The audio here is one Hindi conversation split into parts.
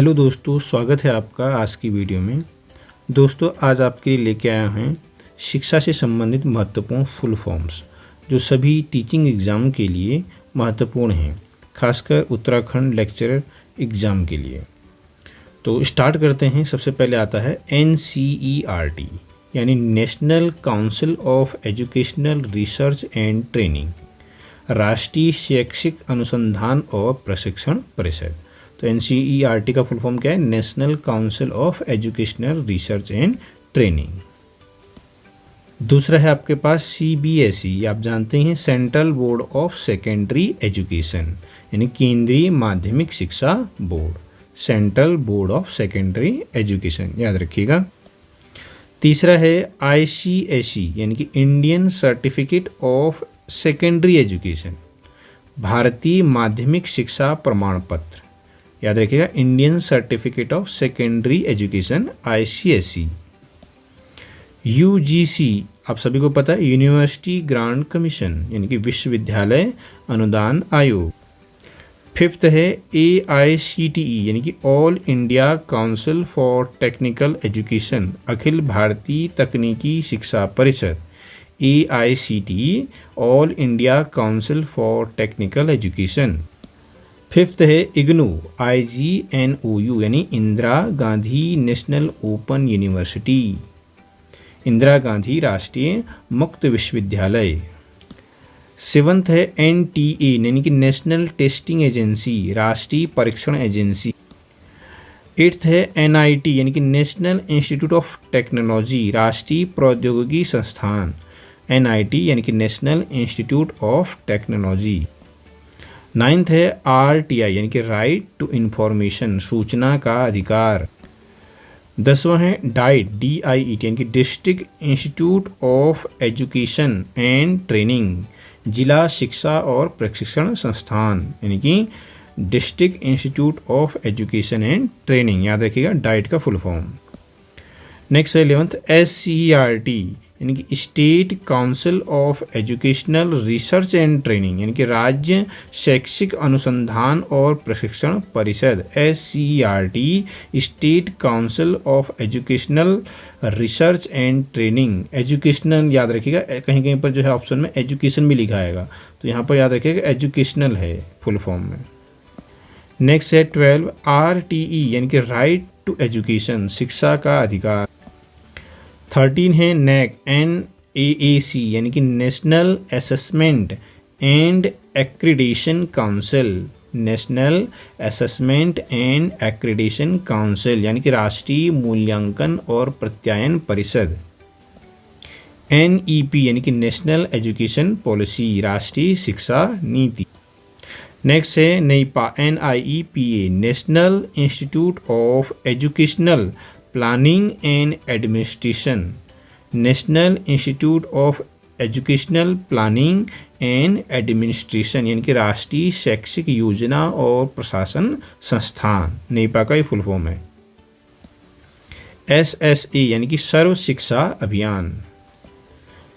हेलो दोस्तों, स्वागत है आपका आज की वीडियो में। दोस्तों, आज आपके लिए लेके आया हैं शिक्षा से संबंधित महत्वपूर्ण फुल फॉर्म्स जो सभी टीचिंग एग्ज़ाम के लिए महत्वपूर्ण हैं, खासकर उत्तराखंड लेक्चरर एग्ज़ाम के लिए। तो स्टार्ट करते हैं। सबसे पहले आता है NCERT यानी national council of educational research and training, राष्ट्रीय शैक्षिक अनुसंधान और प्रशिक्षण परिषद। तो NCERT का फुल फॉर्म क्या है? National council of educational research and training. दूसरा है आपके पास CBSE, आप जानते हैं central board of secondary education यानी केंद्रीय माध्यमिक शिक्षा board, central board of secondary education, याद रखिएगा। तीसरा है ICSE यानी कि Indian certificate of secondary education, भारतीय माध्यमिक शिक्षा प्रमाण पत्र, याद रखिएगा, Indian certificate of secondary education ICSE। UGC आप सभी को पता है, यूनिवर्सिटी ग्रांट कमीशन यानी कि विश्वविद्यालय अनुदान आयोग। फिफ्थ है AICTE यानी कि all India council for technical education, अखिल भारतीय तकनीकी शिक्षा परिषद, AICTE all India council for technical education. Fifth है IGNOU यानी Indira Gandhi national open university, Indira Gandhi राष्ट्रीय मुक्त विश्वविद्यालय। सेवंथ है NTA यानी कि नेशनल टेस्टिंग एजेंसी, राष्ट्रीय परीक्षण एजेंसी। एट्थ है NIT यानी कि नेशनल इंस्टीट्यूट ऑफ टेक्नोलॉजी, राष्ट्रीय प्रौद्योगिकी संस्थान, NIT यानी कि national institute of technology. Ninth है RTI यानी कि राइट टू इंफॉर्मेशन, सूचना का अधिकार। 10वां है DIET यानी कि district institute of education and training, जिला शिक्षा और प्रशिक्षण संस्थान यानी कि district institute of education and training, याद रखिएगा डाइट का फुल फॉर्म। नेक्स्ट है 11th SCERT यानी कि state council of educational research and training यानी कि राज्य शैक्षिक अनुसंधान और प्रशिक्षण परिषद, SCERT state council of educational research and training. Educational याद रखिएगा, कहीं कहीं पर जो है ऑप्शन में एजुकेशन भी लिखा आएगा, तो यहाँ पर याद रखिएगा एजुकेशनल है फुल फॉर्म में। नेक्स्ट है 12 RTE यानी कि राइट टू एजुकेशन, शिक्षा का अधिकार। 13 है NAAC यानी कि national assessment and accreditation council, national assessment and accreditation council यानी कि राष्ट्रीय मूल्यांकन और प्रत्यायन परिषद। NEP यानी कि नेशनल एजुकेशन पॉलिसी, राष्ट्रीय शिक्षा नीति। नेक्स्ट है NIEPA national institute of educational planning and administration, national institute of educational planning and administration यानी कि राष्ट्रीय शैक्षिक योजना और प्रशासन संस्थान, नेपा का ही फुल फॉर्म है। SSA यानी कि सर्व शिक्षा अभियान।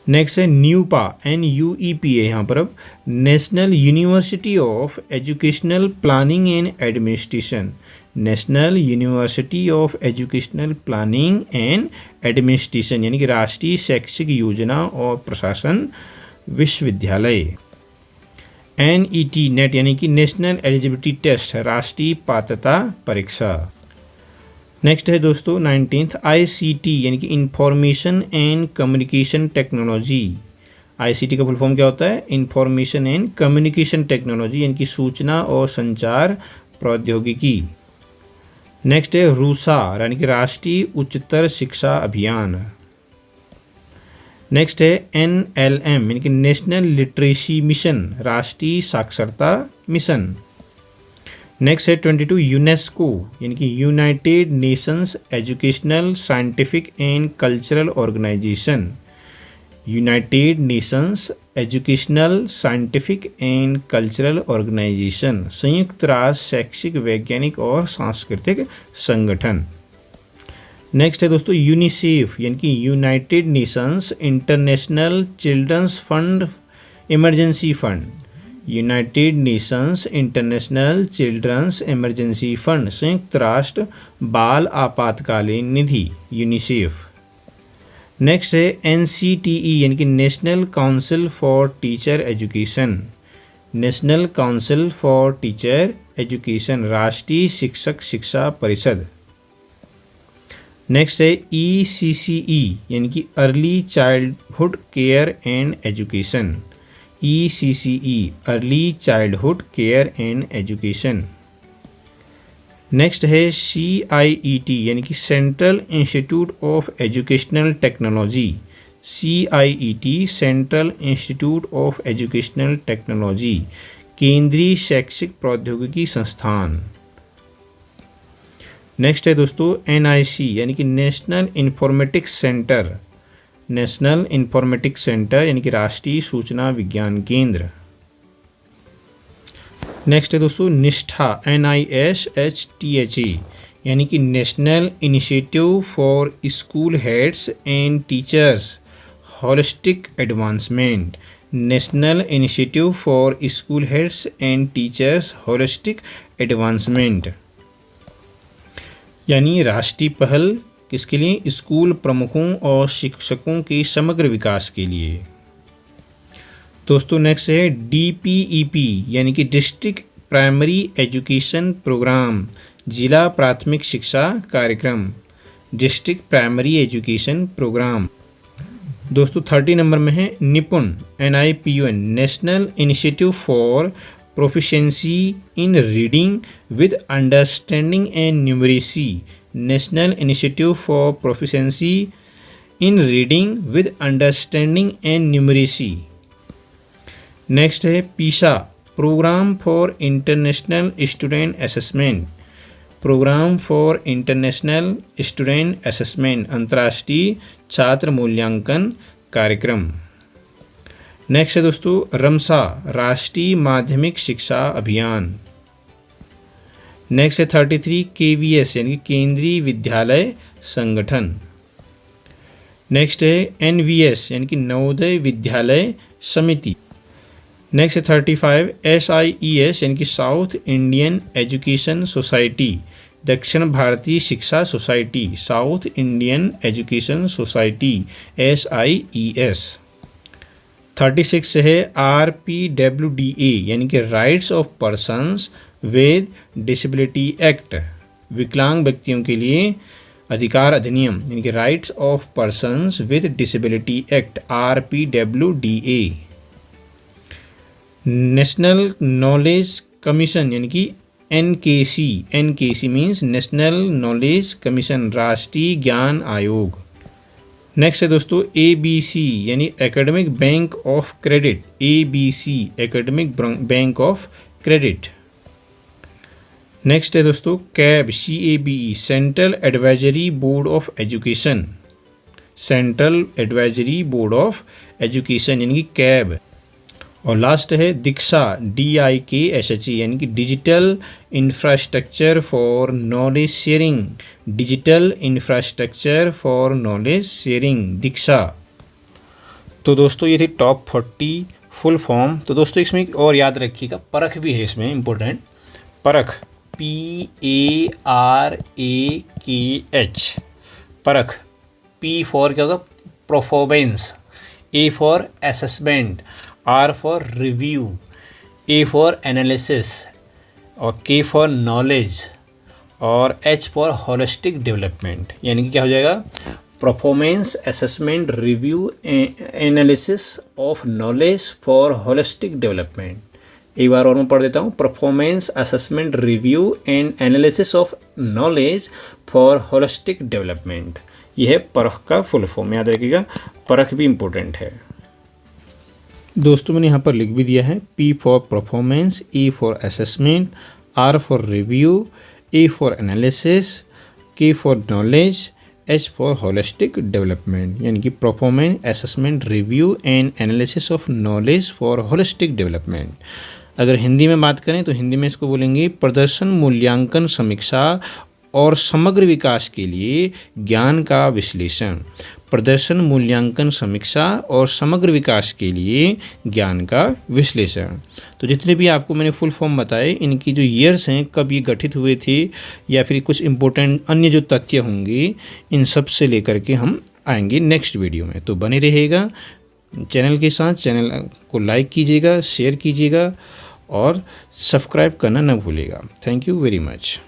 नेक्स्ट है NUEPA यहाँ पर अब national university of educational planning and administration, national university of educational planning and administration यानी कि राष्ट्रीय शैक्षिक योजना और प्रशासन विश्वविद्यालय। NET यानी कि नेशनल एलिजिबिलिटी टेस्ट, राष्ट्रीय पात्रता परीक्षा। नेक्स्ट है दोस्तों 19th ICT यानी कि information and communication technology. ICT का फुल फॉर्म क्या होता है? इंफॉर्मेशन एंड कम्युनिकेशन टेक्नोलॉजी यानी कि सूचना और संचार प्रौद्योगिकी। नेक्स्ट है रूसा यानी कि राष्ट्रीय उच्चतर शिक्षा अभियान। नेक्स्ट है NLM यानी कि नेशनल लिटरेसी मिशन, राष्ट्रीय साक्षरता मिशन। नेक्स्ट है 22 यूनेस्को यानी कि United Nations Educational Scientific and Cultural Organization, United Nations Educational Scientific and Cultural Organization, संयुक्त राष्ट्र शैक्षिक वैज्ञानिक और सांस्कृतिक संगठन। नेक्स्ट है दोस्तों यूनिसेफ यानी कि United Nations International Children's Fund Emergency Fund, United Nations International Children's Emergency Fund, संयुक्त राष्ट्र बाल आपातकालीन निधि, यूनिसेफ। नेक्स्ट है NCTE यानी कि National Council for Teacher Education, National Council for Teacher Education, राष्ट्रीय शिक्षक शिक्षा परिषद। नेक्स्ट है ECCE यानी कि early childhood care and education, ECCE early childhood care and education. Next है CIET यानी कि Central Institute of Educational Technology, CIET central Institute of Educational technology, केंद्रीय शैक्षिक प्रौद्योगिकी संस्थान। नेक्स्ट है दोस्तों NIC यानी कि national informatics centre, national informatics centre यानी कि राष्ट्रीय सूचना विज्ञान केंद्र। नेक्स्ट है दोस्तों निष्ठा, NISHTHA यानी कि national Initiative for school heads and teachers holistic advancement, national Initiative for school heads and teachers holistic advancement, यानी राष्ट्रीय पहल किसके लिए? स्कूल प्रमुखों और शिक्षकों के समग्र विकास के लिए। दोस्तों नेक्स्ट है DPEP यानी कि डिस्ट्रिक्ट प्राइमरी एजुकेशन प्रोग्राम, जिला प्राथमिक शिक्षा कार्यक्रम, डिस्ट्रिक्ट प्राइमरी एजुकेशन प्रोग्राम। दोस्तों 30 नंबर में है Nipun, NIPUN National Initiative for Proficiency in Reading with Understanding and Numeracy, National Initiative for Proficiency in Reading with Understanding and Numeracy. Next है PISA Programme for International Student Assessment, Programme for International Student Assessment, अंतर्राष्ट्रीय छात्र मूल्यांकन कार्यक्रम। नेक्स्ट है दोस्तों रमसा राष्ट्रीय माध्यमिक शिक्षा अभियान। नेक्स्ट है 33 KVS यानी कि केंद्रीय विद्यालय संगठन। नेक्स्ट है NVS यानी कि नवोदय विद्यालय समिति। नेक्स्ट है 35 SIES यानी कि साउथ इंडियन एजुकेशन सोसाइटी, दक्षिण भारतीय शिक्षा society, south Indian education society SIES। 36 है RPWDA यानी कि rights of persons with disability act, विकलांग व्यक्तियों के लिए अधिकार अधिनियम यानी कि rights of persons with disability act RPWDA। National knowledge commission यानी कि NKC means national knowledge commission, राष्ट्रीय ज्ञान आयोग। नेक्स्ट है दोस्तों ABC यानी academic bank of credit, ABC academic bank of credit. Next है दोस्तों CABE central advisory board of education, central advisory board of education यानी कि CAB। और लास्ट है दीक्षा DIKSHE यानी कि digital infrastructure for knowledge sharing, digital infrastructure for knowledge sharing, Diksha. तो दोस्तों ये थी टॉप 40 फुल फॉर्म। तो दोस्तों इसमें एक और याद रखिएगा, परख भी है इसमें इम्पोर्टेंट, परख PARAKH, परख। P फॉर क्या होगा? Performance, A for assessment, R for review, A for analysis और K फॉर नॉलेज और H फॉर होलिस्टिक डेवलपमेंट। यानी कि क्या हो जाएगा? Performance, assessment, review, analysis of knowledge for holistic development. एक बार और मैं पढ़ देता हूँ, performance, assessment, review and analysis of knowledge for holistic development. यह है परख का फुल फॉर्म, याद रखिएगा, परख भी इम्पोर्टेंट है। दोस्तों मैंने यहाँ पर लिख भी दिया है, P for performance, E for assessment, R for review, A for analysis, K for knowledge, H for holistic development. यानी कि performance, assessment, review and analysis of knowledge for holistic development. अगर हिंदी में बात करें तो हिंदी में इसको बोलेंगे प्रदर्शन मूल्यांकन समीक्षा और समग्र विकास के लिए ज्ञान का विश्लेषण, प्रदर्शन मूल्यांकन समीक्षा और समग्र विकास के लिए ज्ञान का विश्लेषण। तो जितने भी आपको मैंने फुल फॉर्म बताए, इनकी जो ईयर्स हैं, कब ये गठित हुए थे, या फिर कुछ इम्पोर्टेंट अन्य जो तथ्य होंगे, इन सब से लेकर के हम आएंगे नेक्स्ट वीडियो में। तो बने रहेगा चैनल के साथ, चैनल को लाइक कीजिएगा, शेयर कीजिएगा और सब्सक्राइब करना न भूलिएगा। Thank you very much.